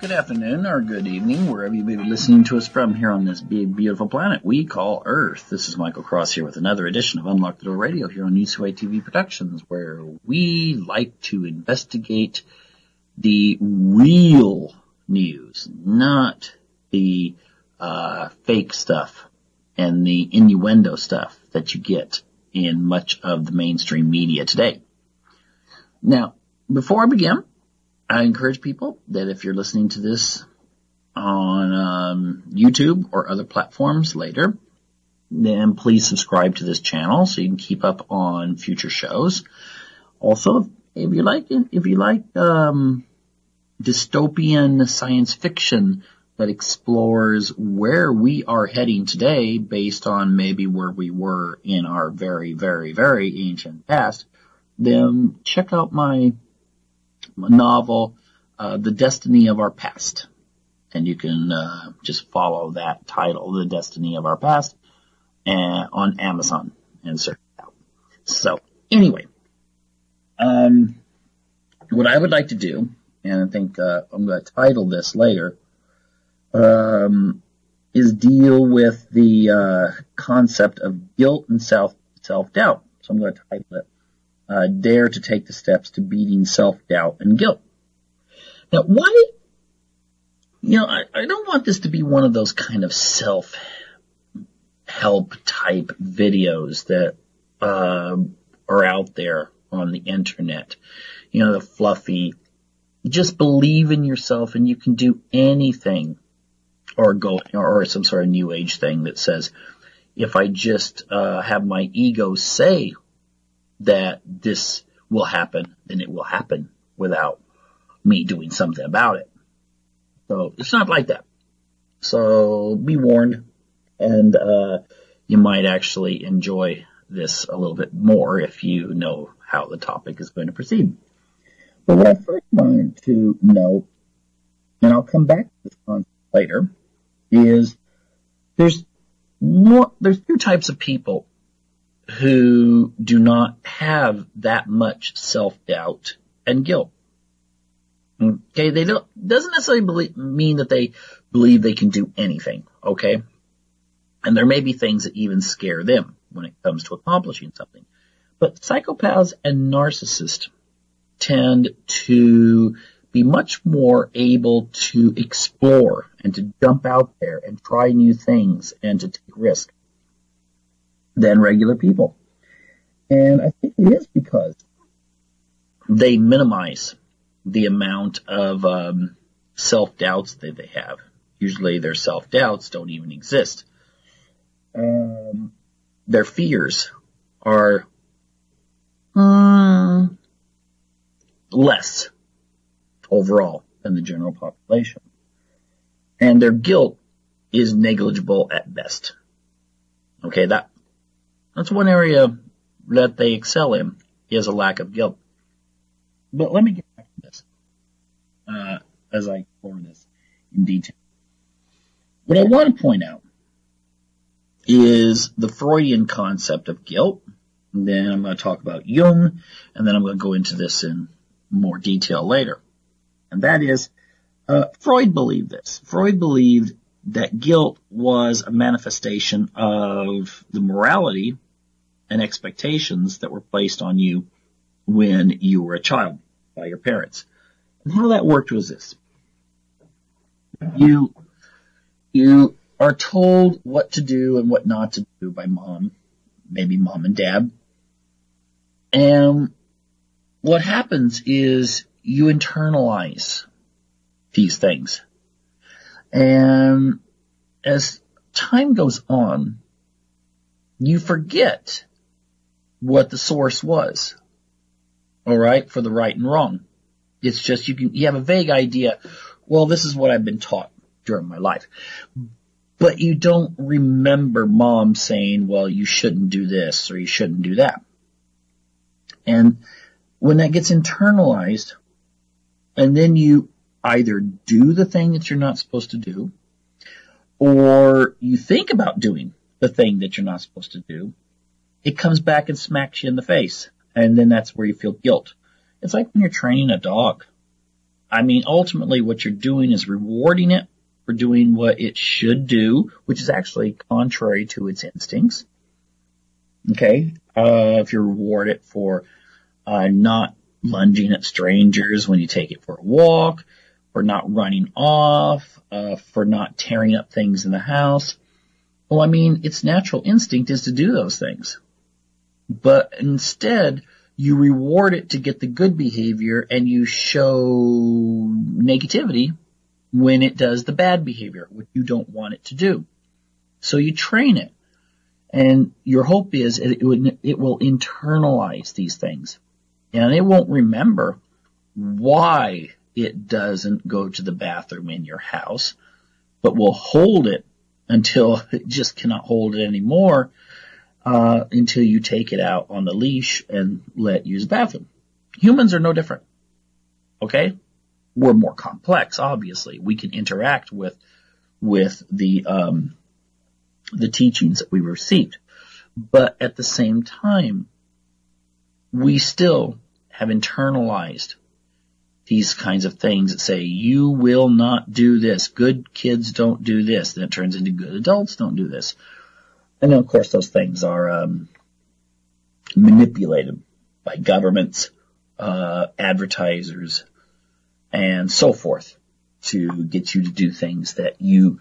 Good afternoon or good evening, wherever you may be listening to us from here on this big, beautiful planet we call Earth. This is Michael Cross here with another edition of Unlock the Door Radio here on UCY TV Productions, where we like to investigate the real news, not the fake stuff and the innuendo stuff that you get in much of the mainstream media today. Now, before I begin, I encourage people that if you're listening to this on YouTube or other platforms later, then please subscribe to this channel so you can keep up on future shows. Also, if you like dystopian science fiction that explores where we are heading today based on maybe where we were in our very, very, very ancient past, then check out my novel, The Destiny of Our Past. And you can just follow that title, The Destiny of Our Past, on Amazon and search it out. So, anyway, what I would like to do, and I think I'm going to title this later, is deal with the concept of guilt and self-doubt. So I'm going to title it, Dare to Take the Steps to Beating Self-Doubt and Guilt. Now, why, I don't want this to be one of those kind of self-help type videos that are out there on the internet. The fluffy, just believe in yourself and you can do anything, or some sort of new age thing that says, if I just have my ego say that this will happen, then it will happen without me doing something about it. So it's not like that. So be warned, and you might actually enjoy this a little bit more if you know how the topic is going to proceed. But what I first wanted to note, and I'll come back to this concept later, is there's two types of people who do not have that much self-doubt and guilt. Okay, doesn't necessarily mean that they believe they can do anything, okay? And there may be things that even scare them when it comes to accomplishing something. But psychopaths and narcissists tend to be much more able to explore and to jump out there and try new things and to take risks than regular people. And I think it is because they minimize the amount of self-doubts that they have. Usually their self-doubts don't even exist. Their fears are less overall than the general population. And their guilt is negligible at best. Okay, that's one area that they excel in, is a lack of guilt. But let me get back to this as I explore this in detail. What I want to point out is the Freudian concept of guilt. And then I'm going to talk about Jung, and then I'm going to go into this in more detail later. And that is, Freud believed this. Freud believed that guilt was a manifestation of the morality and expectations that were placed on you when you were a child by your parents. And how that worked was this. You are told what to do and what not to do by mom, maybe mom and dad. And what happens is you internalize these things. And as time goes on, you forget what the source was, all right, for the right and wrong. It's just you have a vague idea, well, this is what I've been taught during my life. But you don't remember mom saying, well, you shouldn't do this or you shouldn't do that. And when that gets internalized, and then you either do the thing that you're not supposed to do, or you think about doing the thing that you're not supposed to do, it comes back and smacks you in the face. And then that's where you feel guilt. It's like when you're training a dog. I mean, ultimately what you're doing is rewarding it for doing what it should do, which is actually contrary to its instincts. Okay? If you reward it for not lunging at strangers when you take it for a walk, for not running off, for not tearing up things in the house. Well, I mean, its natural instinct is to do those things. But instead, you reward it to get the good behavior and you show negativity when it does the bad behavior, which you don't want it to do. So you train it. And your hope is it will internalize these things. And it won't remember why it doesn't go to the bathroom in your house, but will hold it until it just cannot hold it anymore, until you take it out on the leash and let it use the bathroom. Humans are no different. Okay? We're more complex, obviously. We can interact with the teachings that we received. But at the same time, we still have internalized these kinds of things that say, you will not do this. Good kids don't do this. Then it turns into good adults don't do this. And then, of course, those things are manipulated by governments, advertisers, and so forth to get you to do things that you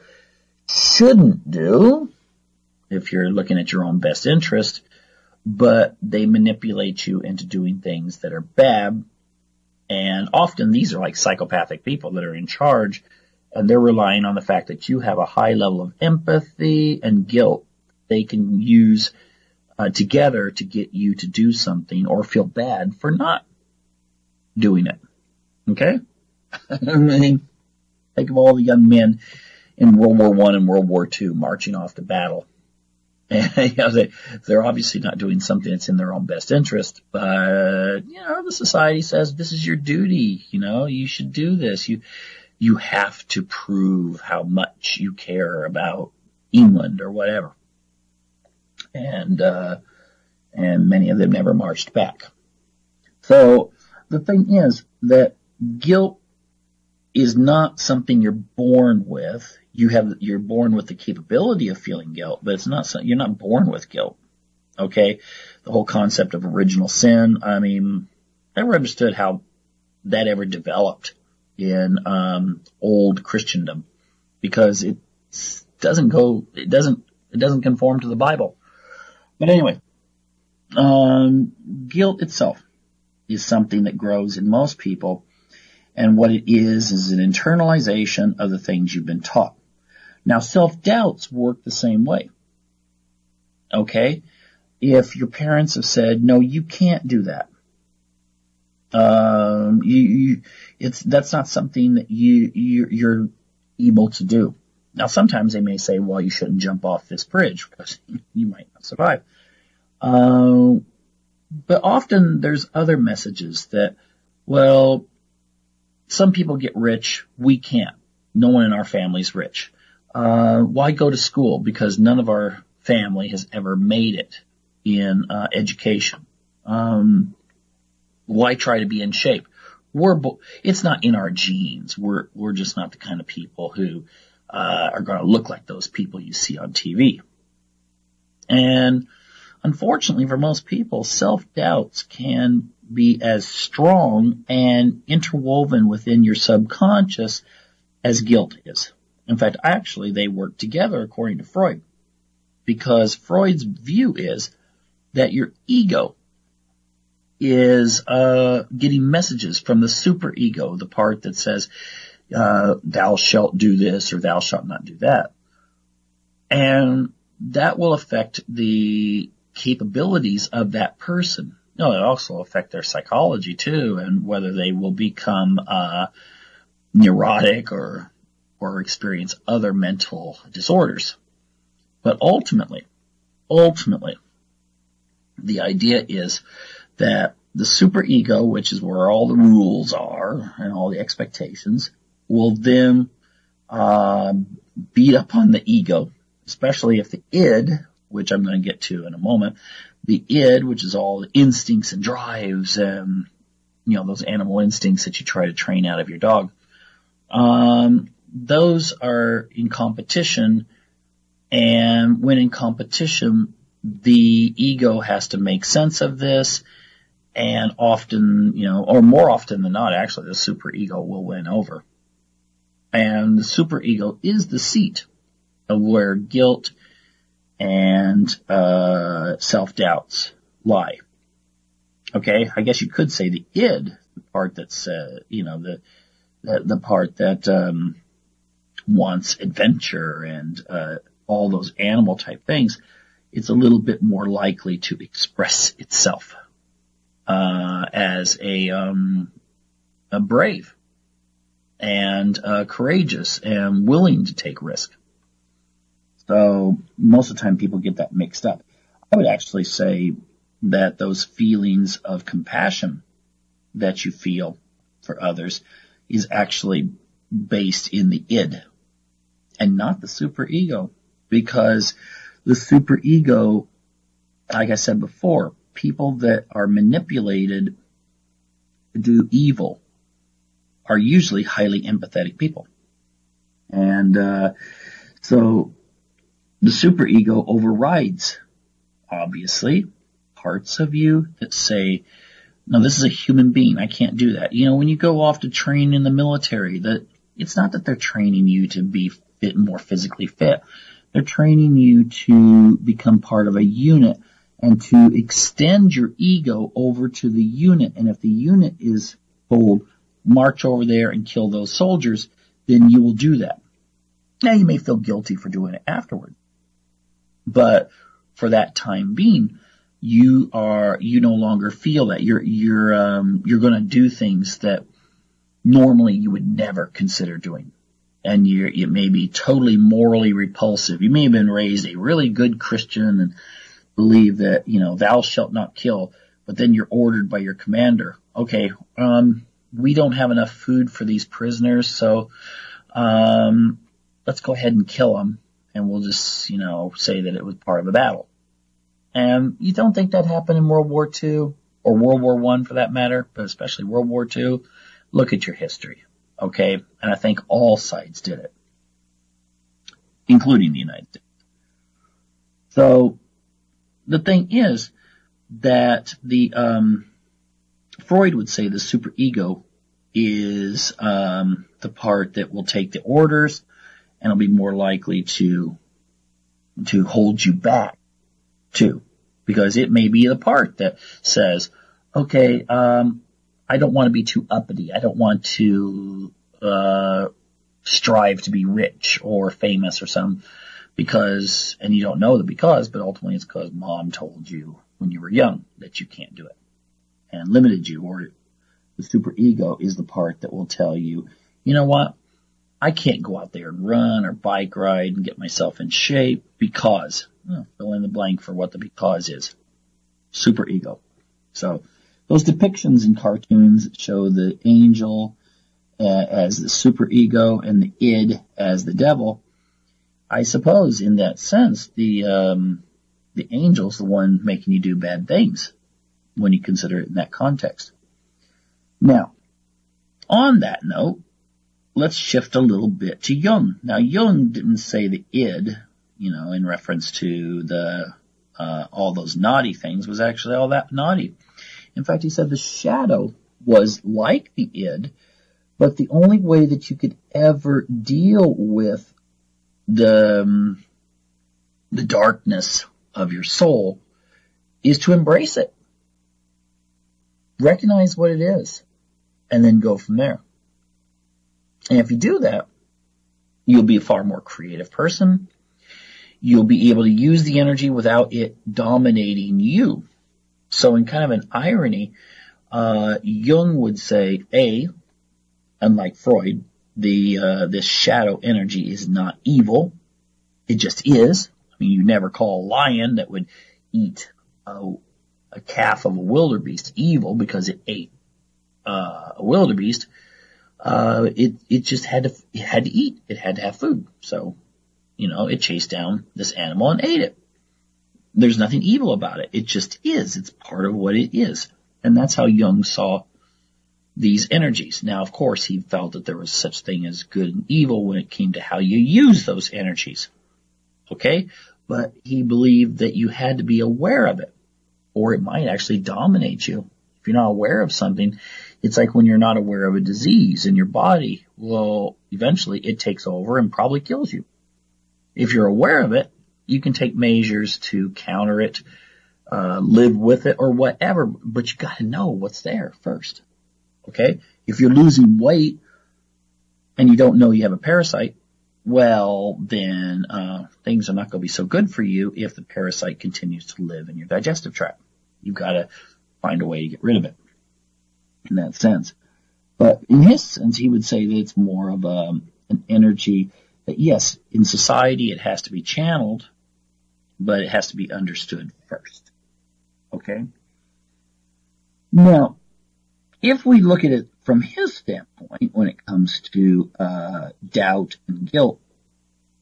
shouldn't do if you're looking at your own best interest, but they manipulate you into doing things that are bad. And often these are like psychopathic people that are in charge, and they're relying on the fact that you have a high level of empathy and guilt they can use together to get you to do something or feel bad for not doing it. Okay? I mean, think of all the young men in World War I and World War II marching off to battle. And, they're obviously not doing something that's in their own best interest, but, the society says this is your duty, you should do this. You have to prove how much you care about England or whatever. And many of them never marched back. So the thing is that guilt is not something you're born with. You're born with the capability of feeling guilt, but you're not born with guilt. Okay? The whole concept of original sin, I mean, I never understood how that ever developed in old Christendom, because it doesn't conform to the Bible. But anyway, guilt itself is something that grows in most people, and what it is an internalization of the things you've been taught. Now, self-doubts work the same way. Okay? If your parents have said, no, you can't do that. That's not something that you're able to do. Now, sometimes they may say, well, you shouldn't jump off this bridge because you might not survive. But often there's other messages that, well, some people get rich, we can't. No one in our family's rich. Why go to school? Because none of our family has ever made it in education. Why try to be in shape? It's not in our genes. We're just not the kind of people who are going to look like those people you see on TV. And unfortunately for most people, self-doubts can be as strong and interwoven within your subconscious as guilt is. In fact, actually, they work together according to Freud, because Freud's view is that your ego is getting messages from the superego, the part that says, thou shalt do this or thou shalt not do that. And that will affect the capabilities of that person. No, it also affect their psychology too, and whether they will become neurotic or experience other mental disorders. But ultimately, the idea is that the superego, which is where all the rules are and all the expectations, will then beat up on the ego, especially if the id, which I'm going to get to in a moment, the id, which is all the instincts and drives and, those animal instincts that you try to train out of your dog. Those are in competition, and when in competition, the ego has to make sense of this, and often, or more often than not, actually, the superego will win over. And the superego is the seat of where guilt and self-doubts lie. Okay, I guess you could say the id, the part that's, the part that wants adventure and all those animal type things, it's a little bit more likely to express itself as a brave and courageous and willing to take risk. So most of the time people get that mixed up. I would actually say that those feelings of compassion that you feel for others is actually based in the id and not the superego, because the superego, like I said before, people that are manipulated to do evil are usually highly empathetic people. And so the superego overrides, obviously, parts of you that say, no, this is a human being. I can't do that. When you go off to train in the military, it's not that they're training you to be more physically fit. They're training you to become part of a unit and to extend your ego over to the unit. And if the unit is told, march over there and kill those soldiers, then you will do that. Now, you may feel guilty for doing it afterward, but for that time being, you no longer feel that you're going to do things that normally you would never consider doing. And it may be totally morally repulsive. You may have been raised a really good Christian and believe that, thou shalt not kill, but then you're ordered by your commander. Okay, we don't have enough food for these prisoners, so let's go ahead and kill them, and we'll just, say that it was part of a battle. And you don't think that happened in World War II, or World War I for that matter, but especially World War II? Look at your history, okay? And I think all sides did it, including the United States. So the thing is that Freud would say the superego is the part that will take the orders and will be more likely to hold you back too, because it may be the part that says, okay, I don't want to be too uppity. I don't want to strive to be rich or famous or something, because, and you don't know the because, but ultimately it's because mom told you when you were young that you can't do it and limited you. Or the superego is the part that will tell you, you know what, I can't go out there and run or bike ride and get myself in shape because, fill in the blank for what the because is. Superego. So those depictions in cartoons that show the angel as the superego and the id as the devil, I suppose in that sense, the angel's the one making you do bad things when you consider it in that context. Now, on that note, let's shift a little bit to Jung. Now, Jung didn't say the id, in reference to the all those naughty things was actually all that naughty. In fact, he said the shadow was like the id, but the only way that you could ever deal with the darkness of your soul is to embrace it. Recognize what it is, and then go from there. And if you do that, you'll be a far more creative person. You'll be able to use the energy without it dominating you. So in kind of an irony, Jung would say, unlike Freud, this shadow energy is not evil. It just is. I mean, you never call a lion that would eat a calf of a wildebeest evil because it ate a wildebeest. It just had to eat. It had to have food. So, it chased down this animal and ate it. There's nothing evil about it. It just is. It's part of what it is. And that's how Jung saw these energies. Now, of course, he felt that there was such thing as good and evil when it came to how you use those energies. Okay? But he believed that you had to be aware of it, or it might actually dominate you. If you're not aware of something, it's like when you're not aware of a disease in your body. Well, eventually it takes over and probably kills you. If you're aware of it, you can take measures to counter it, live with it, or whatever, but you got to know what's there first. Okay? If you're losing weight and you don't know you have a parasite, well, then things are not going to be so good for you if the parasite continues to live in your digestive tract. You've got to find a way to get rid of it in that sense. But in his sense, he would say that it's more of an energy that, yes, in society it has to be channeled, but it has to be understood first. Okay? Now, if we look at it from his standpoint when it comes to doubt and guilt,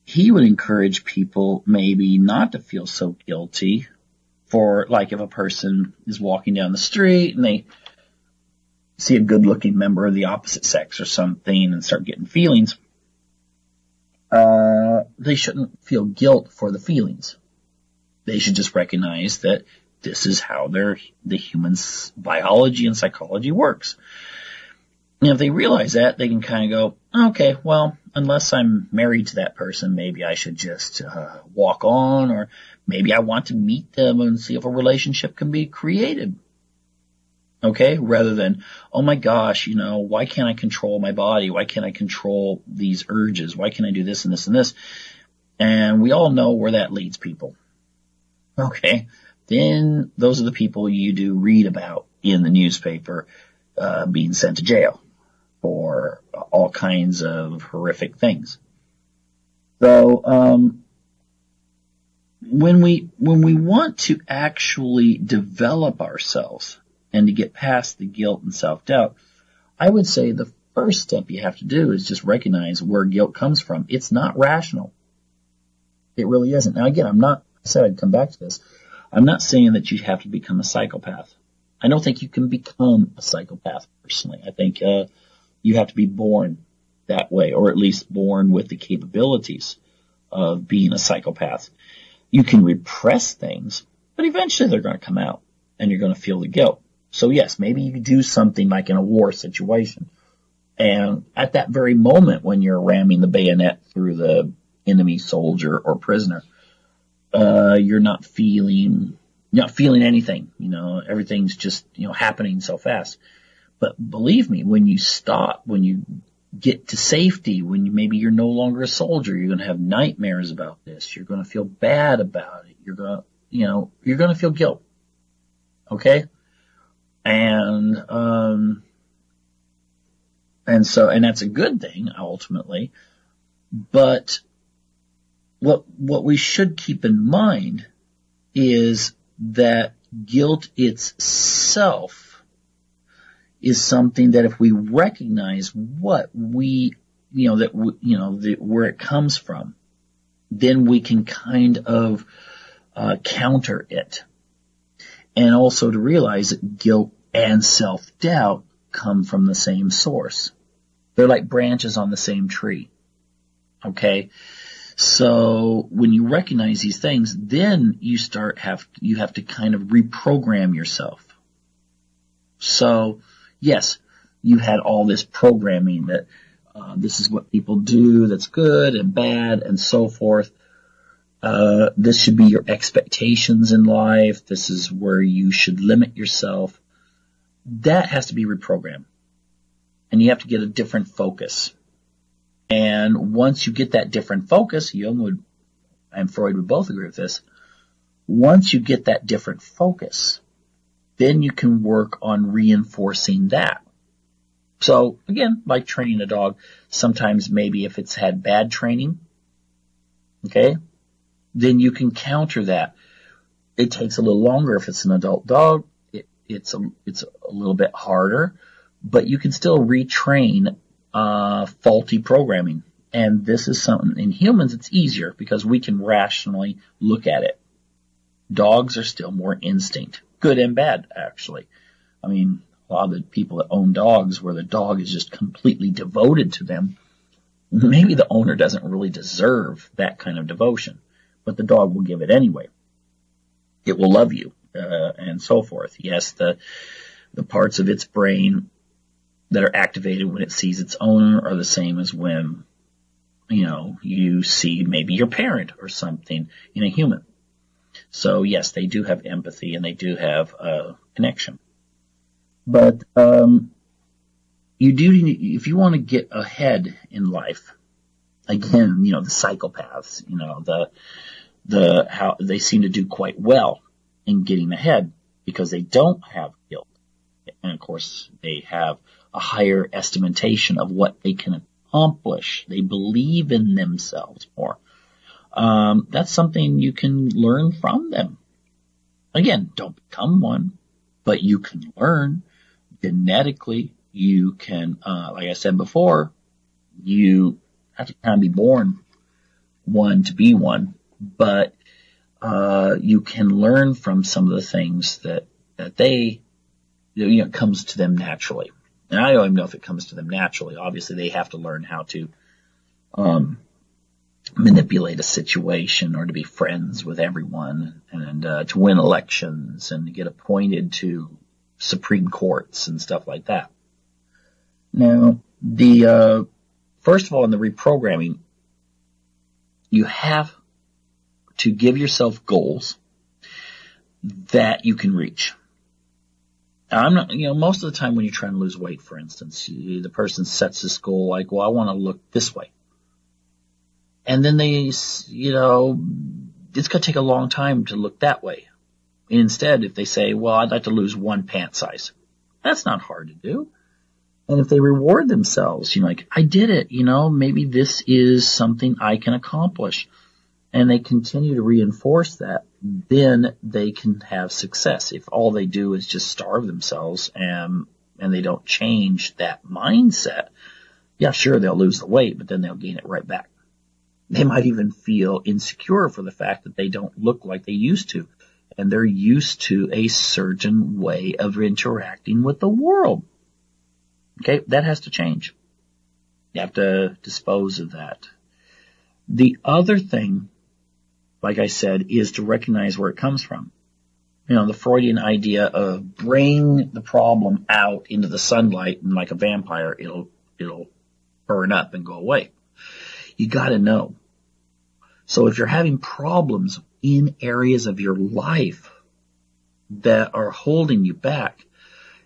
he would encourage people maybe not to feel so guilty for, like, if a person is walking down the street and they see a good-looking member of the opposite sex or something and start getting feelings, they shouldn't feel guilt for the feelings. They should just recognize that this is how the human's biology and psychology works. And if they realize that, they can kind of go, okay, well, unless I'm married to that person, maybe I should just walk on, or maybe I want to meet them and see if a relationship can be created. Okay? Rather than, oh my gosh, why can't I control my body? Why can't I control these urges? Why can't I do this and this and this? And we all know where that leads people. Okay? Then those are the people you do read about in the newspaper being sent to jail for all kinds of horrific things. So when we want to actually develop ourselves and to get past the guilt and self-doubt, I would say the first step you have to do is just recognize where guilt comes from. It's not rational. It really isn't. Now again, I said I'd come back to this. I'm not saying that you have to become a psychopath. I don't think you can become a psychopath personally. I think you have to be born that way, or at least born with the capabilities of being a psychopath. You can repress things, but eventually they're going to come out, and you're going to feel the guilt. So yes, maybe you do something like in a war situation, and at that very moment when you're ramming the bayonet through the enemy soldier or prisoner, you're not feeling anything. Everything's just, happening so fast. But believe me, when you stop, when you get to safety, when maybe you're no longer a soldier, you're going to have nightmares about this. You're going to feel bad about it. You're going to feel guilt. Okay? And that's a good thing ultimately. But what we should keep in mind is that guilt itself is something that if we recognize what where it comes from, then we can kind of counter it. And also to realize that guilt and self-doubt come from the same source. They're like branches on the same tree. Okay? So when you recognize these things, then you have to kind of reprogram yourself. So yes, you had all this programming that this is what people do that's good and bad and so forth. This should be your expectations in life. This is where you should limit yourself. That has to be reprogrammed. And you have to get a different focus. And once you get that different focus, Jung and Freud would both agree with this. Once you get that different focus, then you can work on reinforcing that. So again, like training a dog, sometimes maybe if it's had bad training, okay, then you can counter that. It takes a little longer if it's an adult dog. It's a little bit harder, but you can still retrain faulty programming. And this is something, in humans it's easier because we can rationally look at it. Dogs are still more instinct. Good and bad, actually. I mean, a lot of the people that own dogs, where the dog is just completely devoted to them, maybe the owner doesn't really deserve that kind of devotion, but the dog will give it anyway. It will love you, and so forth. Yes, the parts of its brain that are activated when it sees its owner are the same as when, you see maybe your parent or something in a human. So yes, they do have empathy and they do have a connection. But you do, if you want to get ahead in life, again, the psychopaths, how they seem to do quite well in getting ahead because they don't have guilt. And of course, they have a higher estimation of what they can accomplish. They believe in themselves more. That's something you can learn from them. Again, don't become one, but you can learn genetically. You can, like I said before, you have to kind of be born one to be one, but you can learn from some of the things that they, it comes to them naturally. And I don't even know if it comes to them naturally. Obviously, they have to learn how to manipulate a situation or to be friends with everyone and to win elections and to get appointed to Supreme Courts and stuff like that. Now, first of all, in the reprogramming, you have to give yourself goals that you can reach. I'm not, most of the time when you're trying to lose weight, for instance, the person sets this goal like, well, I want to look this way. And then it's going to take a long time to look that way. Instead, if they say, well, I'd like to lose 1 pant size, that's not hard to do. And if they reward themselves, like, I did it, maybe this is something I can accomplish. And they continue to reinforce that, then they can have success. If all they do is just starve themselves and they don't change that mindset, yeah, sure, they'll lose the weight, but then they'll gain it right back. They might even feel insecure for the fact that they don't look like they used to. And they're used to a certain way of interacting with the world. Okay, that has to change. You have to dispose of that. The other thing, like I said, is to recognize where it comes from. The Freudian idea of bring the problem out into the sunlight and like a vampire, it'll burn up and go away. You gotta know. So if you're having problems in areas of your life that are holding you back,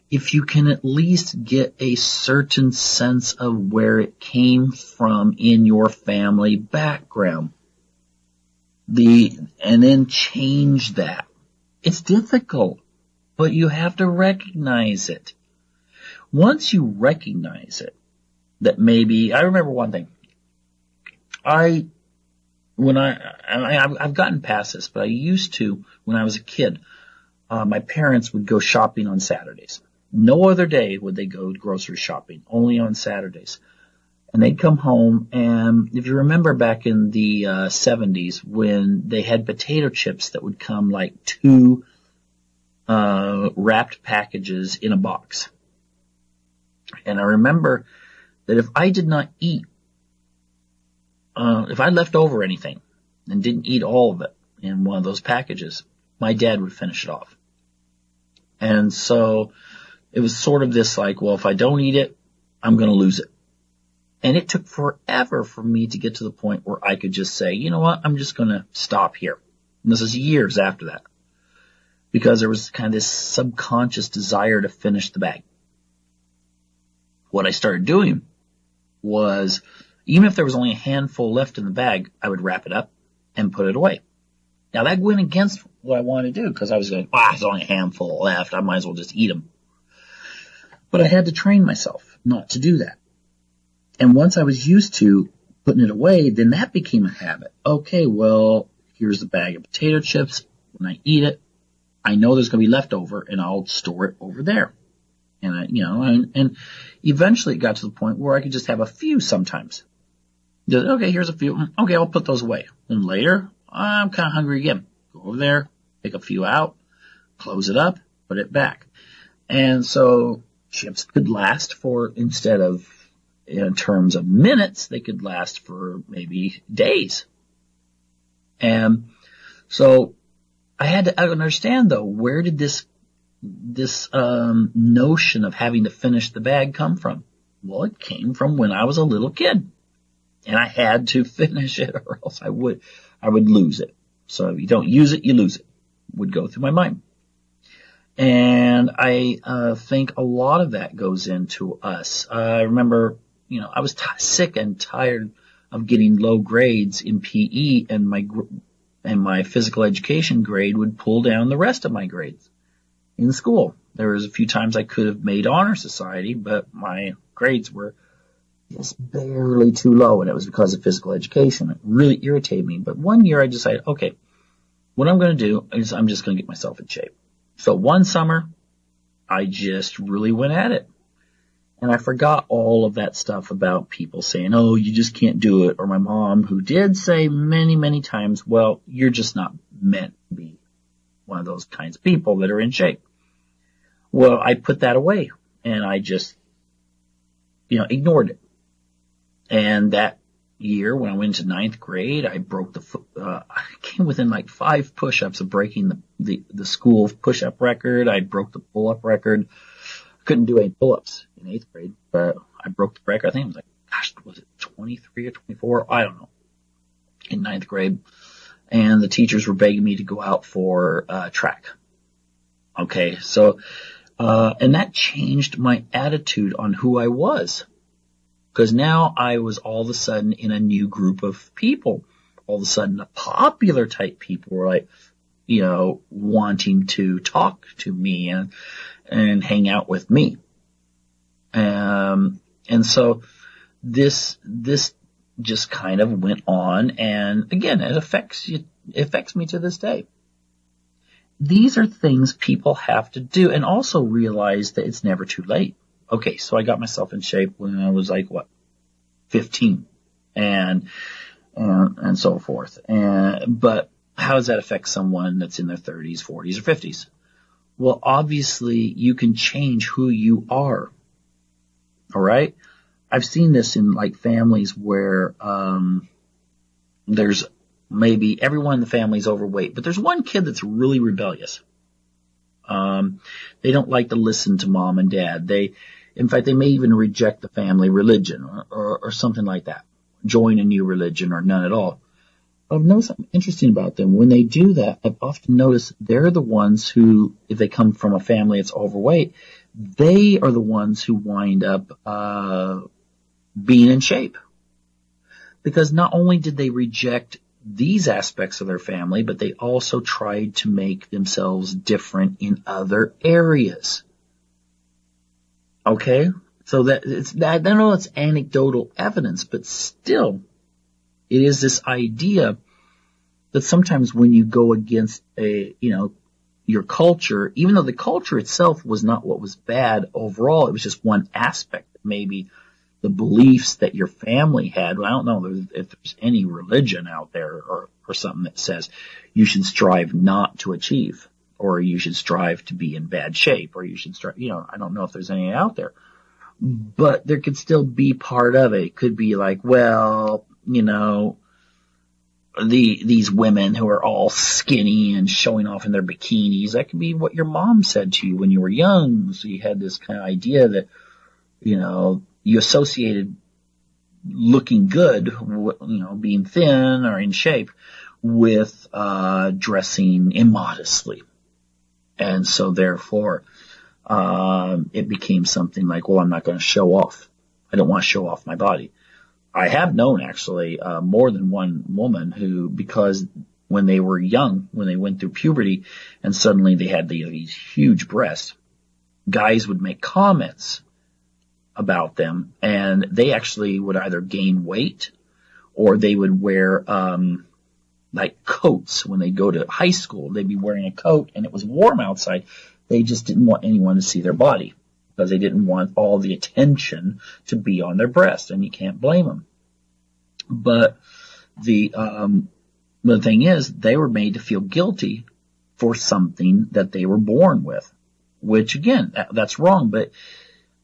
if you can at least get a certain sense of where it came from in your family background, and then change that. It's difficult, but you have to recognize it. Once you recognize it, that maybe, I remember one thing. I've gotten past this, but I used to, when I was a kid, my parents would go shopping on Saturdays. No other day would they go grocery shopping, only on Saturdays. And they'd come home, and if you remember back in the 70s when they had potato chips that would come like 2 wrapped packages in a box. And I remember that if I did not eat, if I left over anything and didn't eat all of it in one of those packages, my dad would finish it off. And so it was sort of this like, well, if I don't eat it, I'm going to lose it. And it took forever for me to get to the point where I could just say, you know what, I'm just going to stop here. And this is years after that. Because there was kind of this subconscious desire to finish the bag. What I started doing was, even if there was only a handful left in the bag, I would wrap it up and put it away. Now that went against what I wanted to do, because I was going, there's only a handful left, I might as well just eat them. But I had to train myself not to do that. And once I was used to putting it away, then that became a habit. Okay, well, here's the bag of potato chips. When I eat it, I know there's going to be leftover, and I'll store it over there. And and eventually it got to the point where I could just have a few sometimes. Just, okay, here's a few. Okay, I'll put those away. And later, I'm kind of hungry again. Go over there, pick a few out, close it up, put it back. And so chips could last for, instead of in terms of minutes, they could last for maybe days. And so I had to understand, though, where did this notion of having to finish the bag come from? Well, it came from when I was a little kid, and I had to finish it, or else I would lose it. So if you don't use it, you lose it, would go through my mind. And I think a lot of that goes into us. I remember, I was sick and tired of getting low grades in PE, and my physical education grade would pull down the rest of my grades in school. There was a few times I could have made honor society, but my grades were just barely too low, and it was because of physical education. It really irritated me. But one year I decided, okay, what I'm going to do is I'm just going to get myself in shape. So one summer, I just really went at it. And I forgot all of that stuff about people saying, oh, you just can't do it. Or my mom, who did say many, many times, well, you're just not meant to be one of those kinds of people that are in shape. Well, I put that away, and I just, ignored it. And that year, when I went to ninth grade, I broke I came within like 5 push-ups of breaking the school push-up record. I broke the pull-up record. Couldn't do any pull-ups in 8th grade, but I broke the record. I think it was like, was it 23 or 24? I don't know. In 9th grade. And the teachers were begging me to go out for track. Okay, so, and that changed my attitude on who I was. Because now I was all of a sudden in a new group of people. All of a sudden the popular type people were like, wanting to talk to me and hang out with me. And so this just kind of went on, and again, it affects me to this day. These are things people have to do, and also realize that it's never too late. Okay, so I got myself in shape when I was 15, and so forth. But how does that affect someone that's in their 30s, 40s, or 50s? Well, obviously, you can change who you are. All right? I've seen this in families where there's maybe everyone in the family is overweight, but there's one kid that's really rebellious. They don't like to listen to mom and dad. In fact, they may even reject the family religion or something like that. Join a new religion or none at all. I've noticed something interesting about them. When they do that, I've often noticed they're the ones who, if they come from a family that's overweight, they are the ones who wind up being in shape. Because not only did they reject these aspects of their family, but they also tried to make themselves different in other areas. Okay? So I know it's anecdotal evidence, but still, it is this idea that sometimes when you go against your culture, even though the culture itself was not what was bad overall, it was just one aspect, maybe the beliefs that your family had. Well, I don't know if there's any religion out there or something that says you should strive not to achieve, or you should strive to be in bad shape, or you should strive, I don't know if there's any out there. But there could still be part of it. It could be these women who are all skinny and showing off in their bikinis. That could be what your mom said to you when you were young. So you had this kind of idea that, you associated looking good, being thin or in shape, with dressing immodestly. And so therefore, it became something like, well, I'm not going to show off. I don't want to show off my body. I have known actually more than one woman who, because when they were young, when they went through puberty and suddenly they had these huge breasts, guys would make comments about them, and they actually would either gain weight or they would wear coats. When they go to high school, they'd be wearing a coat and it was warm outside. They just didn't want anyone to see their body because they didn't want all the attention to be on their breast, and you can't blame them. But the thing is, they were made to feel guilty for something that they were born with, which again, that's wrong. But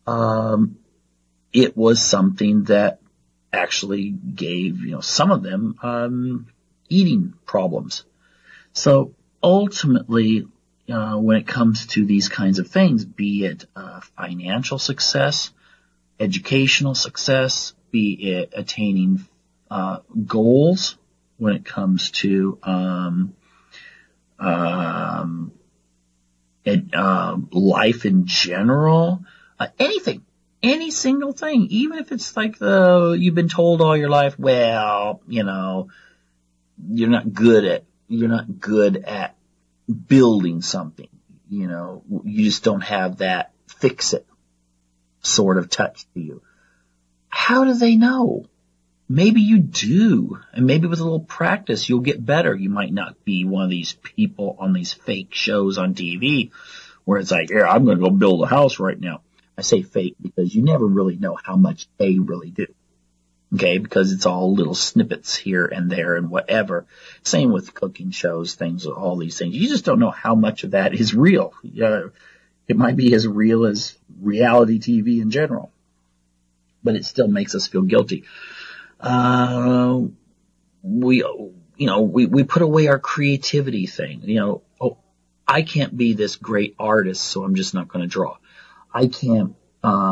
it was something that actually gave, some of them, eating problems. So ultimately, when it comes to these kinds of things, be it financial success, educational success, be it attaining goals, when it comes to life in general, anything, any single thing, even if it's like you've been told all your life, well, you're not good at building something, you just don't have that fix it sort of touch to you. How do they know? Maybe you do, and maybe with a little practice you'll get better. You might not be one of these people on these fake shows on TV where it's like, yeah, I'm going to go build a house right now. I say fake because you never really know how much they really do. Okay, because it's all little snippets here and there and whatever. Same with cooking shows, things, all these things. You just don't know how much of that is real. It might be as real as reality TV in general, but it still makes us feel guilty. We put away our creativity thing. I can't be this great artist, so I'm just not going to draw. I can't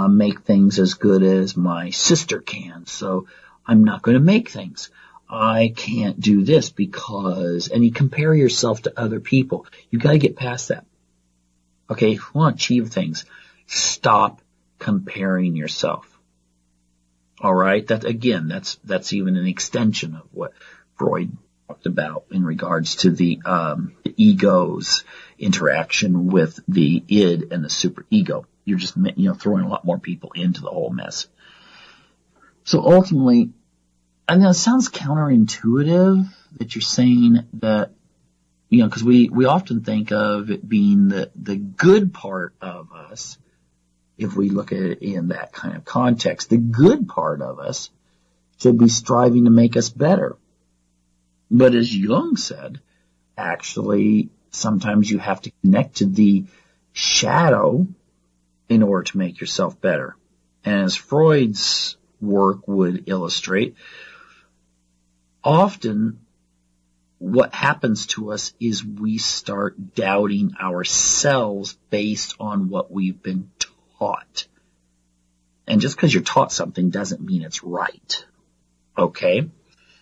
make things as good as my sister can, so I'm not going to make things. I can't do this because, and you compare yourself to other people. You got to get past that. Okay, if you want to achieve things, stop comparing yourself. All right, that's even an extension of what Freud talked about in regards to the ego's interaction with the id and the superego. You're just, throwing a lot more people into the whole mess. So ultimately, I know it sounds counterintuitive that you're saying that, because we often think of it being the good part of us. If we look at it in that kind of context, the good part of us should be striving to make us better. But as Jung said, actually, sometimes you have to connect to the shadow in order to make yourself better. And as Freud's work would illustrate, often what happens to us is we start doubting ourselves based on what we've been taught. And just because you're taught something doesn't mean it's right. Okay?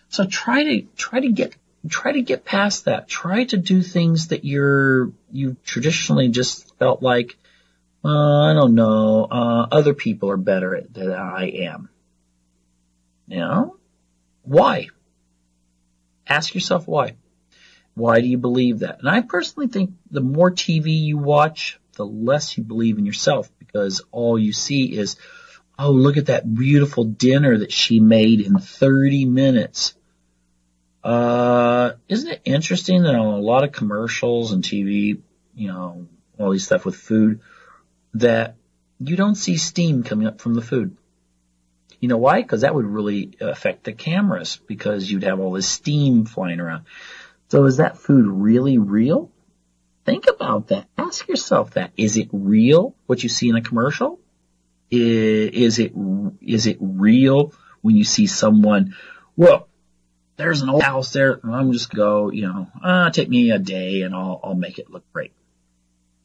So try to get past that. Try to do things that you've traditionally just felt like, I don't know, other people are better at than I am. Why? Ask yourself why. Why do you believe that? And I personally think the more TV you watch, the less you believe in yourself, because all you see is, oh, look at that beautiful dinner that she made in 30 minutes. Isn't it interesting that on a lot of commercials and TV, all these stuff with food, that you don't see steam coming up from the food? You know why? Because that would really affect the cameras, because you'd have all this steam flying around. So is that food really real? Think about that. Ask yourself that. Is it real, what you see in a commercial? Is it real when you see someone, well, there's an old house there, I'm just go, take me a day and I'll make it look great.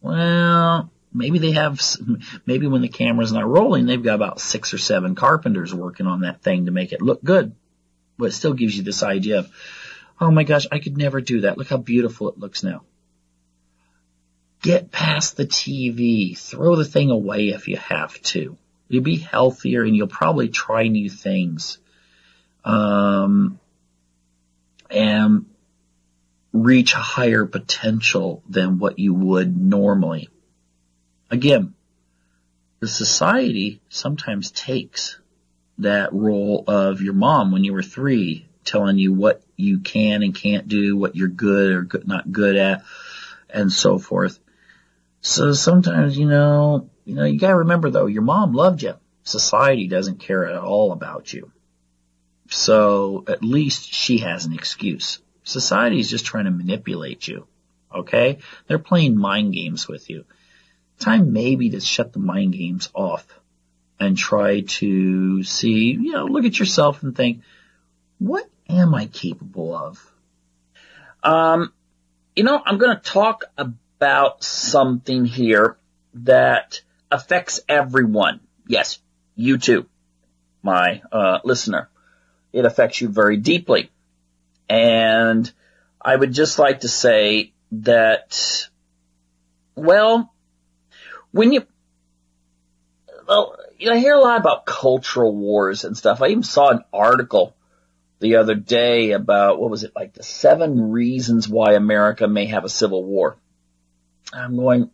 Well, maybe when the camera's not rolling, they've got about 6 or 7 carpenters working on that thing to make it look good. But it still gives you this idea of, oh my gosh, I could never do that. Look how beautiful it looks now. Get past the TV. Throw the thing away if you have to. You'll be healthier and you'll probably try new things. And reach a higher potential than what you would normally. Again, the society sometimes takes that role of your mom when you were 3, telling you what you can and can't do, what you're good or not good at, and so forth. So sometimes, you gotta remember though, your mom loved you. Society doesn't care at all about you. So at least she has an excuse. Society is just trying to manipulate you. Okay? They're playing mind games with you. Time maybe to shut the mind games off and try to see, look at yourself and think, what am I capable of? I'm going to talk about something here that affects everyone. Yes, you too, my listener. It affects you very deeply. And I would just like to say that, well, I hear a lot about cultural wars and stuff. I even saw an article the other day about, the 7 reasons why America may have a civil war. I'm going,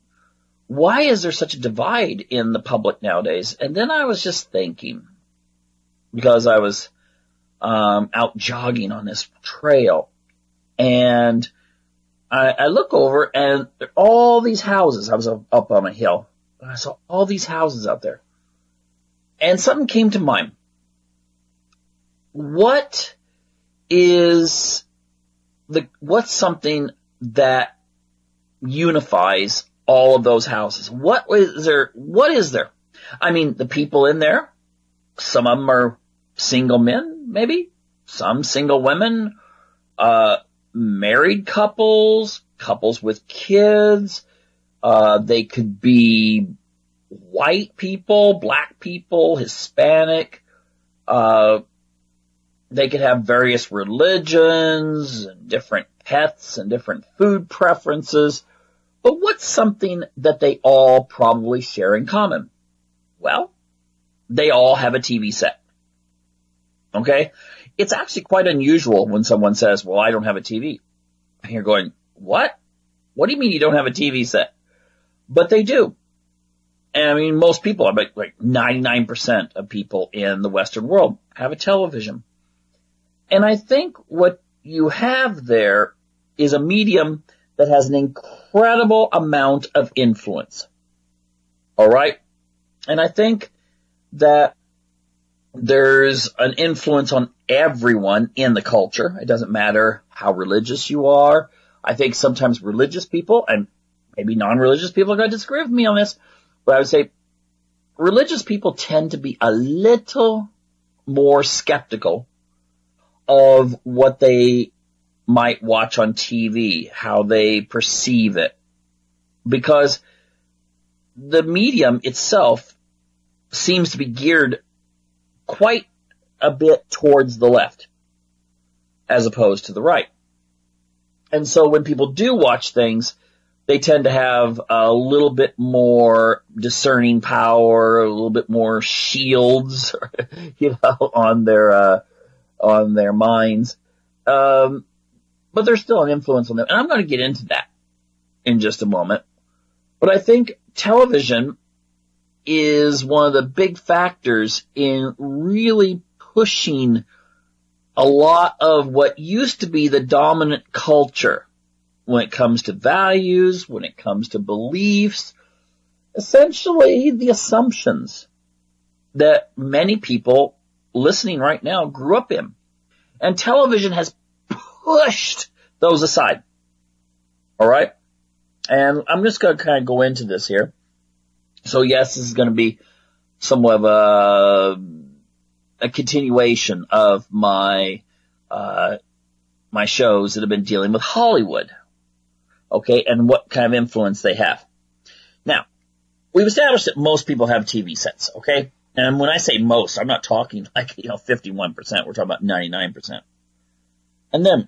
why is there such a divide in the public nowadays? And then I was just thinking, because I was out jogging on this trail, and I look over, and there are all these houses. I was up on a hill, and I saw all these houses out there. And something came to mind. What's something that unifies all of those houses? What is there? I mean, the people in there, some of them are single men, maybe, some single women, married couples with kids, they could be white people, black people, Hispanic, they could have various religions and different pets and different food preferences. But what's something that they all probably share in common? Well, they all have a TV set. Okay? It's actually quite unusual when someone says, well, I don't have a TV. And you're going, what? What do you mean you don't have a TV set? But they do. And I mean, most people, like 99% of people in the Western world have a television. And I think what you have there is a medium that has an incredible amount of influence. All right? And I think that there's an influence on everyone in the culture. It doesn't matter how religious you are. I think sometimes religious people, and maybe non-religious people are going to disagree with me on this, but I would say religious people tend to be a little more skeptical of what they might watch on TV, how they perceive it, because the medium itself seems to be geared quite a bit towards the left as opposed to the right. And so when people do watch things, they tend to have a little bit more discerning power, a little bit more shields, on their minds. But there's still an influence on them. And I'm going to get into that in just a moment. But I think television is one of the big factors in really pushing a lot of what used to be the dominant culture when it comes to values, when it comes to beliefs, essentially the assumptions that many people listening right now grew up in. And television has pushed those aside. All right? And I'm just going to kind of go into this here. So yes, this is going to be somewhat of a continuation of my shows that have been dealing with Hollywood. Okay, and what kind of influence they have. Now, we've established that most people have TV sets, okay? And when I say most, I'm not talking like, 51%. We're talking about 99%. And then,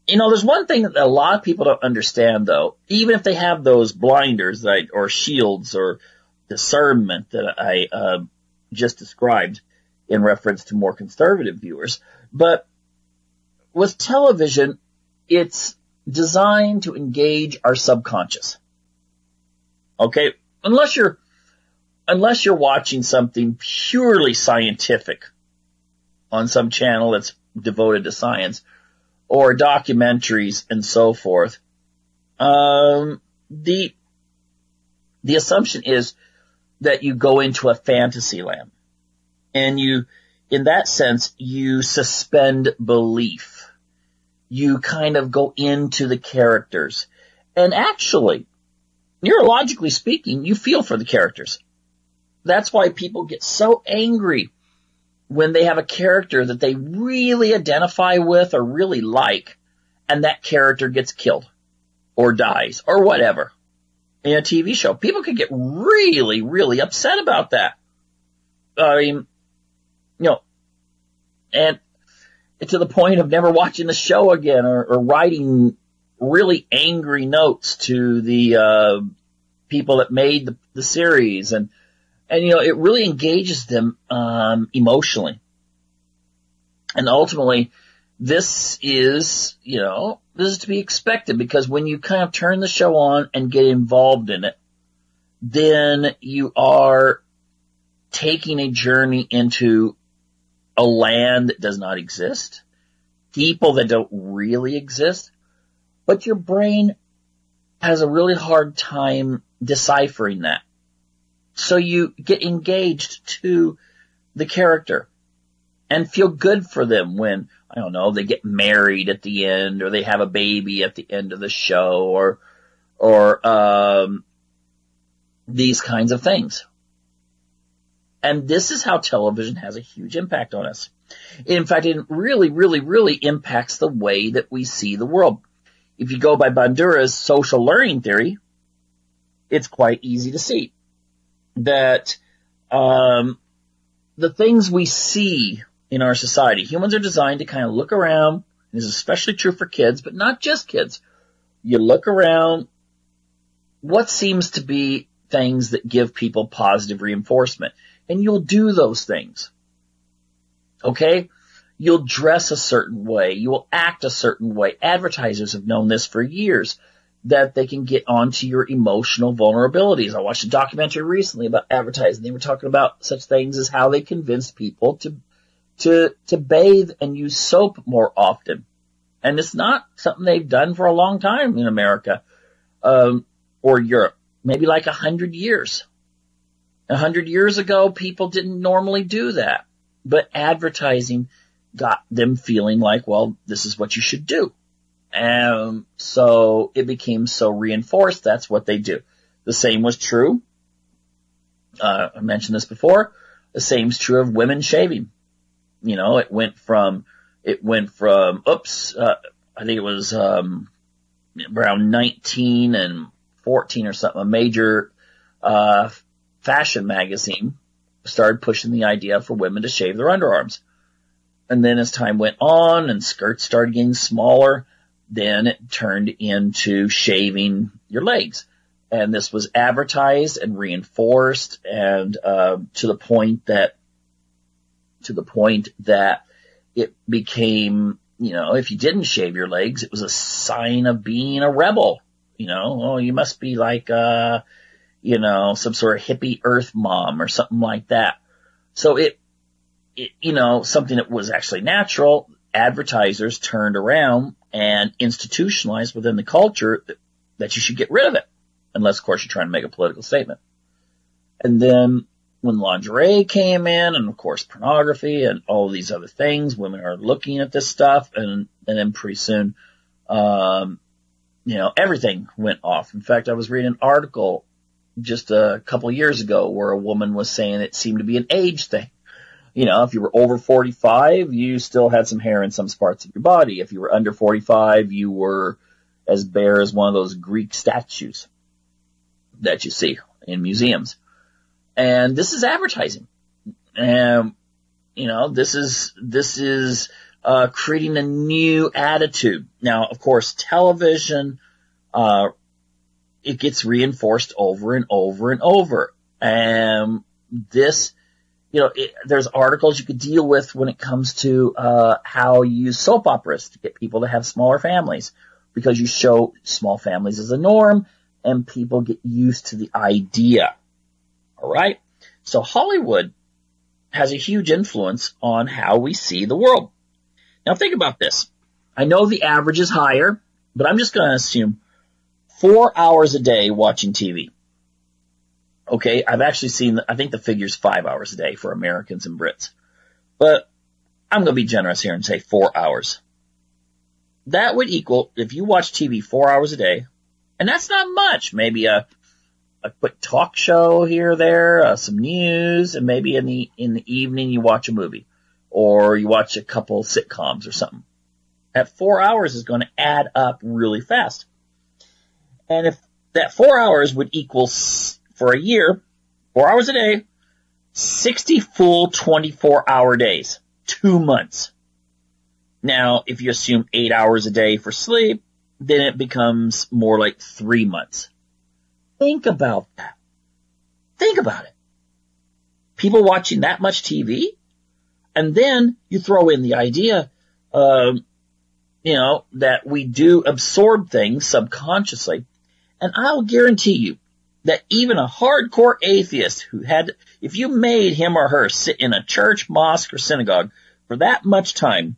there's one thing that a lot of people don't understand, though, even if they have those blinders or shields or discernment that I just described in reference to more conservative viewers. But with television, it's designed to engage our subconscious. Okay? Unless you're watching something purely scientific on some channel that's devoted to science, or documentaries and so forth, the assumption is that you go into a fantasy land. And in that sense, you suspend belief. You kind of go into the characters. And actually, neurologically speaking, you feel for the characters. That's why people get so angry when they have a character that they really identify with or really like, and that character gets killed or dies or whatever in a TV show. People can get really, really upset about that. I mean, and to the point of never watching the show again or writing really angry notes to the people that made the series. And it really engages them emotionally. And ultimately, this is to be expected, because when you kind of turn the show on and get involved in it, then you are taking a journey into a land that does not exist, people that don't really exist, but your brain has a really hard time deciphering that. So you get engaged to the character and feel good for them when, I don't know, they get married at the end, or they have a baby at the end of the show, or these kinds of things. And this is how television has a huge impact on us. In fact, it really, really, really impacts the way that we see the world. If you go by Bandura's social learning theory, it's quite easy to see that the things we see in our society, humans are designed to kind of look around. This is especially true for kids, but not just kids. You look around, what seems to be things that give people positive reinforcement, and you'll do those things. Okay? You'll dress a certain way. You will act a certain way. Advertisers have known this for years, that they can get onto your emotional vulnerabilities. I watched a documentary recently about advertising. They were talking about such things as how they convinced people to bathe and use soap more often. And it's not something they've done for a long time in America, or Europe. Maybe like 100 years. 100 years ago, people didn't normally do that. But advertising got them feeling like, well, this is what you should do. And so it became so reinforced, that's what they do. The same was true, I mentioned this before, the same's true of women shaving. It went from, I think it was around 19 and 14 or something, a major fashion magazine started pushing the idea for women to shave their underarms. And then as time went on and skirts started getting smaller, then it turned into shaving your legs. And this was advertised and reinforced, and to the point that it became, if you didn't shave your legs, it was a sign of being a rebel. Oh, you must be like, some sort of hippie earth mom or something like that. So it something that was actually natural, advertisers turned around and institutionalized within the culture that you should get rid of it. Unless, of course, you're trying to make a political statement. And then when lingerie came in, and of course pornography and all of these other things, women are looking at this stuff, and then pretty soon, everything went off. In fact, I was reading an article just a couple of years ago where a woman was saying it seemed to be an age thing. If you were over 45, you still had some hair in some parts of your body. If you were under 45, you were as bare as one of those Greek statues that you see in museums. And this is advertising. And, this is creating a new attitude. Now, of course, television, it gets reinforced over and over and over. And this, there's articles you could deal with when it comes to how you use soap operas to get people to have smaller families, because you show small families as a norm and people get used to the idea. All right? So Hollywood has a huge influence on how we see the world. Now think about this. I know the average is higher, but I'm just going to assume 4 hours a day watching TV. Okay, I've actually seen, I think the figure's 5 hours a day for Americans and Brits. But I'm going to be generous here and say 4 hours. That would equal, if you watch TV 4 hours a day, and that's not much, maybe a a quick talk show here or there, some news, and maybe in the evening you watch a movie or you watch a couple sitcoms or something. That 4 hours is going to add up really fast. And if that 4 hours would equal for a year, 4 hours a day, 60 full 24-hour days, 2 months. Now, if you assume 8 hours a day for sleep, then it becomes more like 3 months. Think about that. Think about it. People watching that much TV, and then you throw in the idea, that we do absorb things subconsciously. And I'll guarantee you that even a hardcore atheist if you made him or her sit in a church, mosque, or synagogue for that much time,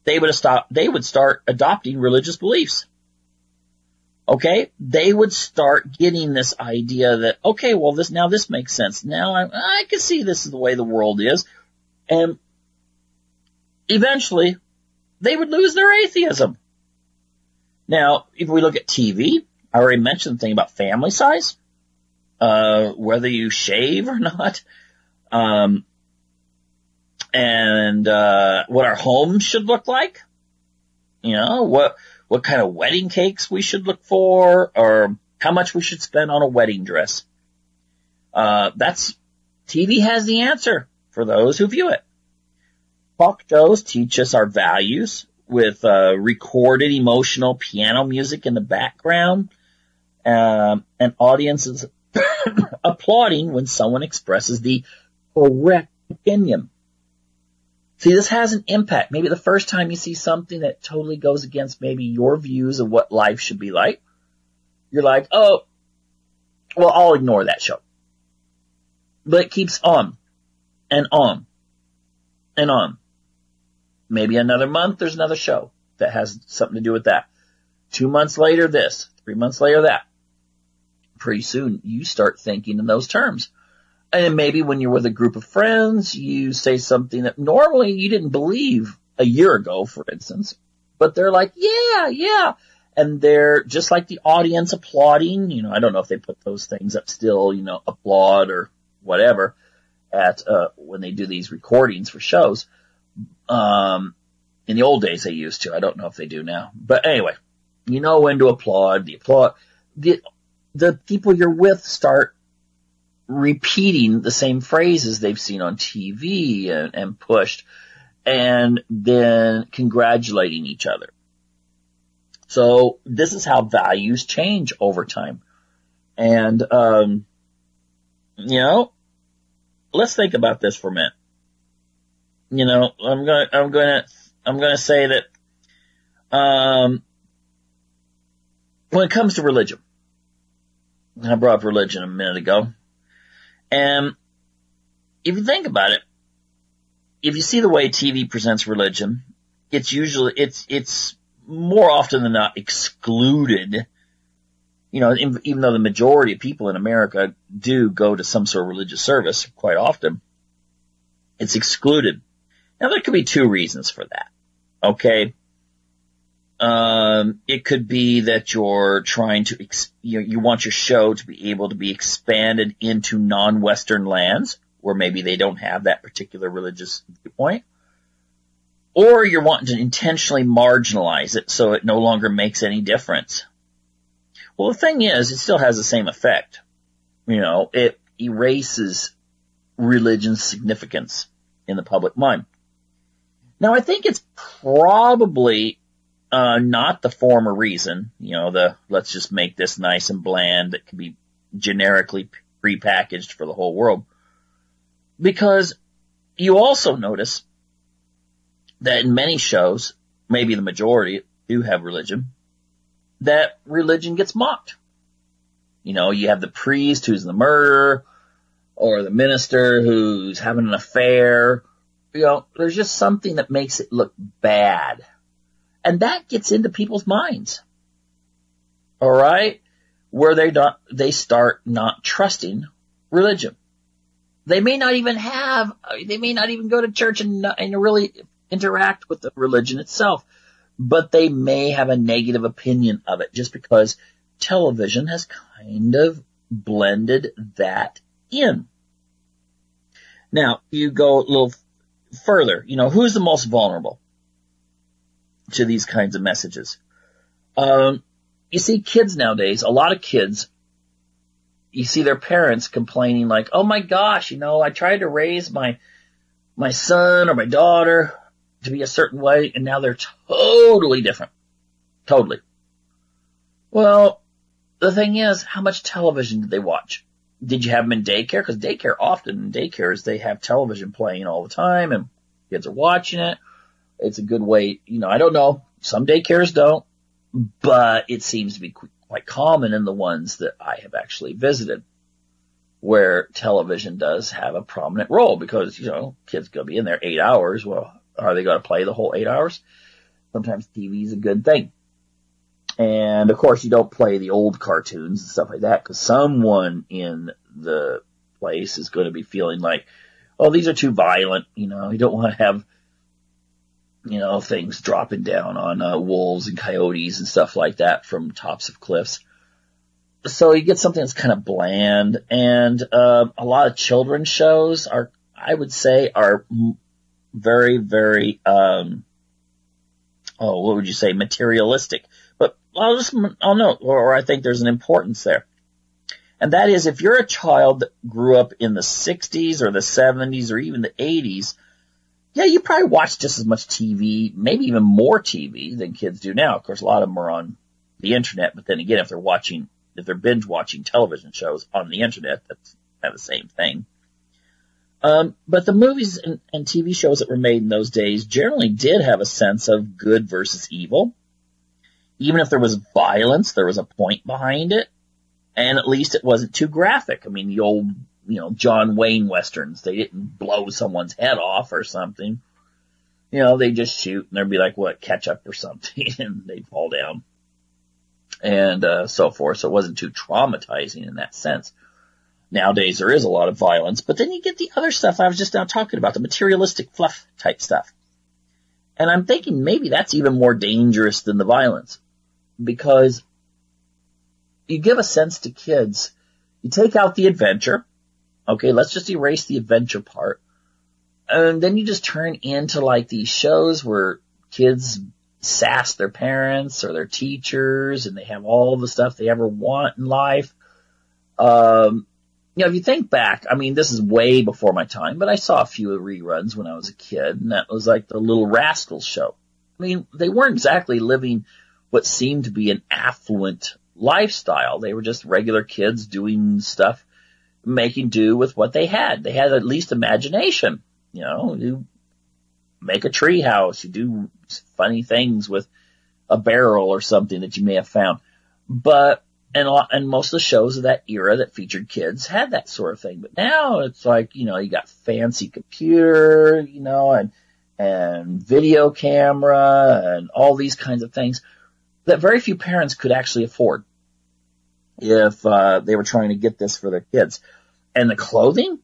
they would start adopting religious beliefs. Okay? They would start getting this idea that, okay, well, this makes sense. Now I can see this is the way the world is. And eventually, they would lose their atheism. Now, if we look at TV, I already mentioned the thing about family size, whether you shave or not, and what our home should look like. What kind of wedding cakes we should look for, or how much we should spend on a wedding dress. TV has the answer for those who view it. Talk shows teach us our values with recorded emotional piano music in the background, and audiences applauding when someone expresses the correct opinion. See, this has an impact. Maybe the first time you see something that totally goes against maybe your views of what life should be like, you're like, oh, well, I'll ignore that show. But it keeps on and on and on. Maybe another month, there's another show that has something to do with that. 2 months later, this. 3 months later, that. Pretty soon, you start thinking in those terms. And maybe when you're with a group of friends, you say something that normally you didn't believe a year ago, for instance. But they're like, yeah. And they're just like the audience applauding. I don't know if they put those things up still, applaud or whatever at when they do these recordings for shows. In the old days they used to. I don't know if they do now. But anyway, you know when to applaud. The people you're with start repeating the same phrases they've seen on TV and pushed, and then congratulating each other. So this is how values change over time. And, let's think about this for a minute. I'm gonna say that, when it comes to religion, and I brought up religion a minute ago, and if you think about it, if you see the way TV presents religion, it's more often than not excluded. Even though the majority of people in America do go to some sort of religious service quite often, it's excluded. Now, there could be two reasons for that. Okay. It could be that you're trying to, you want your show to be able to be expanded into non-Western lands where maybe they don't have that particular religious viewpoint. Or you're wanting to intentionally marginalize it so it no longer makes any difference. Well, the thing is, it still has the same effect. It erases religion's significance in the public mind. Now, I think it's probably not the former reason, let's just make this nice and bland that can be generically prepackaged for the whole world. Because you also notice that in many shows, maybe the majority do have religion, that religion gets mocked. You have the priest who's the murderer, or the minister who's having an affair. There's just something that makes it look bad. And that gets into people's minds. All right? Where they start not trusting religion. They may not even go to church and really interact with the religion itself, but they may have a negative opinion of it just because television has kind of blended that in. Now, you go a little further. Who's the most vulnerable to these kinds of messages? You see kids nowadays, a lot of kids, you see their parents complaining like, oh my gosh, I tried to raise my son or my daughter to be a certain way, and now they're totally different. Totally. Well, the thing is, how much television did they watch? Did you have them in daycare? Because often in daycares, they have television playing all the time, and kids are watching it. It's a good way, I don't know. Some daycares don't, but it seems to be quite common in the ones that I have actually visited, where television does have a prominent role because, kids going to be in there 8 hours. Well, are they going to play the whole 8 hours? Sometimes TV is a good thing. And of course you don't play the old cartoons and stuff like that because someone in the place is going to be feeling like, oh, these are too violent. You don't want to have, things dropping down on wolves and coyotes and stuff like that from tops of cliffs. So you get something that's kind of bland, and a lot of children's shows are very, very, what would you say, materialistic. But I'll note, or I think there's an importance there. And that is, if you're a child that grew up in the 60s or the 70s or even the 80s, yeah, you probably watch just as much TV, maybe even more TV than kids do now. Of course, a lot of them are on the internet, but then again, if they're binge watching television shows on the internet, that's kind of the same thing. But the movies and TV shows that were made in those days generally did have a sense of good versus evil. Even if there was violence, there was a point behind it. And at least it wasn't too graphic. I mean, the old, John Wayne westerns, they didn't blow someone's head off or something. They just shoot and there'd be like, ketchup or something, and they'd fall down. And so forth. So it wasn't too traumatizing in that sense. Nowadays there is a lot of violence, but then you get the other stuff I was just now talking about, the materialistic fluff type stuff. And I'm thinking maybe that's even more dangerous than the violence, because you give a sense to kids, you take out the adventure, okay, let's just erase the adventure part, and then you just turn into like these shows where kids sass their parents or their teachers, and they have all the stuff they ever want in life. If you think back, I mean, this is way before my time, but I saw a few reruns when I was a kid, and that was like the Little Rascals show. I mean, they weren't exactly living what seemed to be an affluent lifestyle. They were just regular kids doing stuff, making do with what they had. They had at least imagination. You make a tree house, you do funny things with a barrel or something that you may have found. And most of the shows of that era that featured kids had that sort of thing. But now it's like, you got fancy computer, and video camera and all these kinds of things that very few parents could actually afford if they were trying to get this for their kids. And the clothing,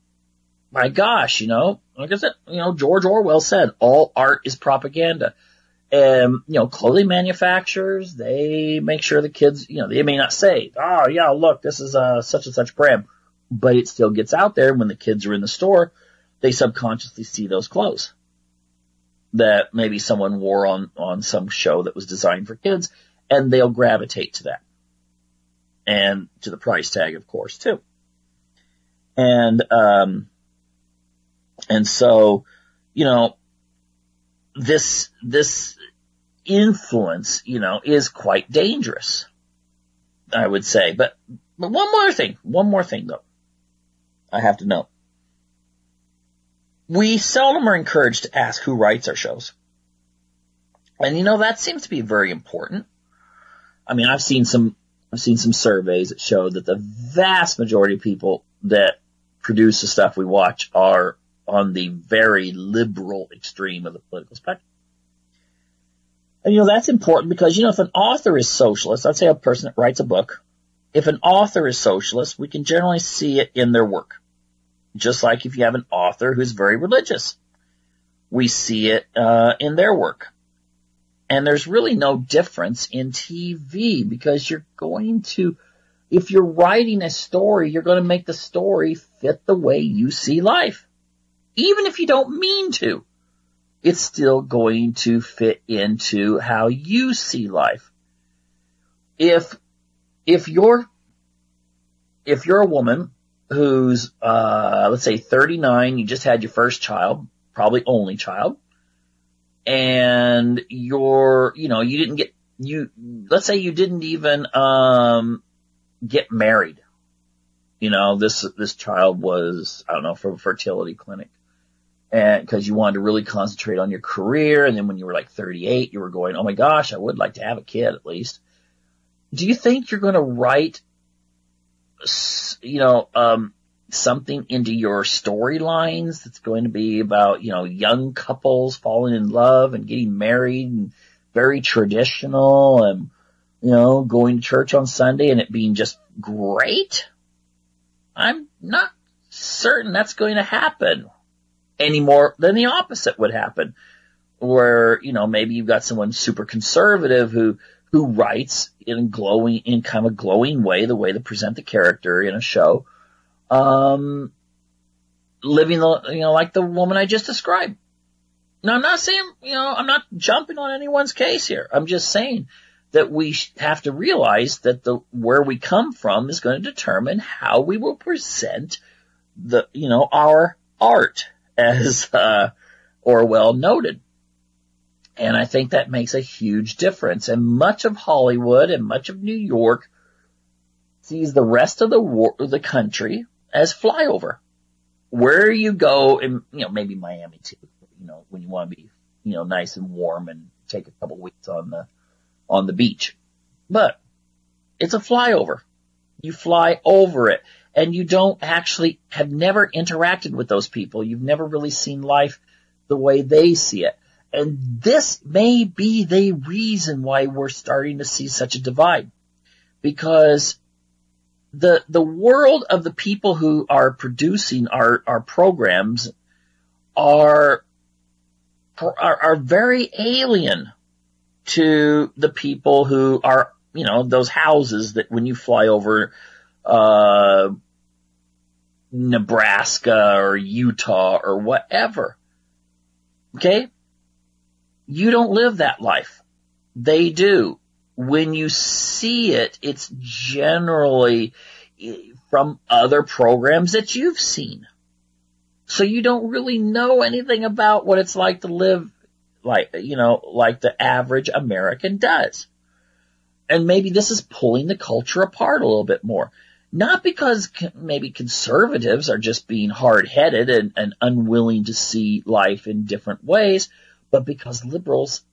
my gosh, like I said, George Orwell said, all art is propaganda. And, clothing manufacturers, they make sure the kids, they may not say, oh yeah, look, this is such and such brand, but it still gets out there. When the kids are in the store, they subconsciously see those clothes that maybe someone wore on some show that was designed for kids, and they'll gravitate to that. And to the price tag, of course, too. And so, this influence, is quite dangerous, I would say. But one more thing though, I have to note. We seldom are encouraged to ask who writes our shows. And that seems to be very important. I mean, I've seen some surveys that show that the vast majority of people that produce the stuff we watch are on the very liberal extreme of the political spectrum. And that's important because, if an author is socialist, let's say a person that writes a book, if an author is socialist, we can generally see it in their work. Just like if you have an author who's very religious, we see it in their work. And there's really no difference in TV because you're going to If you're writing a story, you're going to make the story fit the way you see life. Even if you don't mean to, it's still going to fit into how you see life. If you're a woman who's, let's say 39, you just had your first child, probably only child, and let's say you didn't even, get married. This child was, I don't know, from a fertility clinic. And because you wanted to really concentrate on your career. And then when you were like 38, you were going, oh my gosh, I would like to have a kid at least. Do you think you're going to write, something into your storylines that's going to be about, young couples falling in love and getting married and very traditional and, going to church on Sunday and it being just great? I'm not certain that's going to happen any more than the opposite would happen, where, maybe you've got someone super conservative who writes in kind of a glowing way, the way they present the character in a show, living, like the woman I just described. Now, I'm not saying, I'm not jumping on anyone's case here. I'm just saying that we have to realize that where we come from is going to determine how we will present our art, as Orwell noted. And I think that makes a huge difference. And much of Hollywood and much of New York sees the rest of the country as flyover. Where you go, and maybe Miami too, when you want to be, nice and warm and take a couple weeks on the beach. But it's a flyover. You fly over it. And you don't actually have never interacted with those people. You've never really seen life the way they see it. And this may be the reason why we're starting to see such a divide. Because the world of the people who are producing our programs are very alien to the people who are, those houses that when you fly over Nebraska or Utah or whatever. Okay? You don't live that life. They do. When you see it, it's generally from other programs that you've seen. So you don't really know anything about what it's like to live like the average American does. And maybe this is pulling the culture apart a little bit more. Not because maybe conservatives are just being hard-headed and unwilling to see life in different ways, but because liberals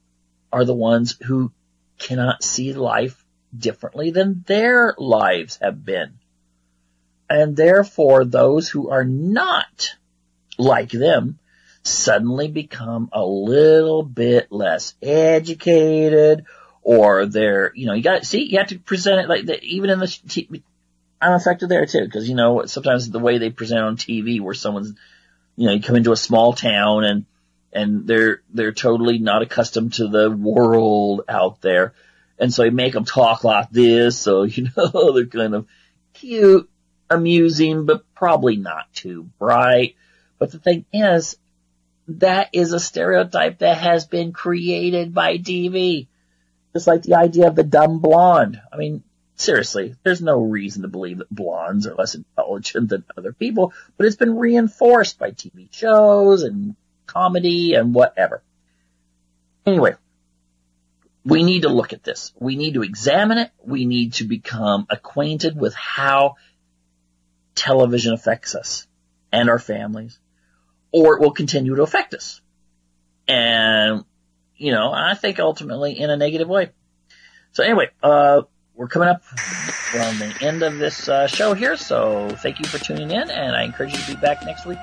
are the ones who cannot see life differently than their lives have been. And therefore, those who are not like them suddenly become a little bit less educated, or they're, you have to present it like that, even in the, I'm affected there too, because, sometimes the way they present on TV where someone's, you come into a small town and they're totally not accustomed to the world out there. And so you make them talk like this. So, they're kind of cute, amusing, but probably not too bright. But the thing is, that is a stereotype that has been created by TV. Just like the idea of the dumb blonde. I mean, seriously, there's no reason to believe that blondes are less intelligent than other people, but it's been reinforced by TV shows and comedy and whatever. Anyway, we need to look at this. We need to examine it. We need to become acquainted with how television affects us and our families, or it will continue to affect us. And, I think ultimately in a negative way. So anyway, we're coming up on the end of this show here, so thank you for tuning in, and I encourage you to be back next week.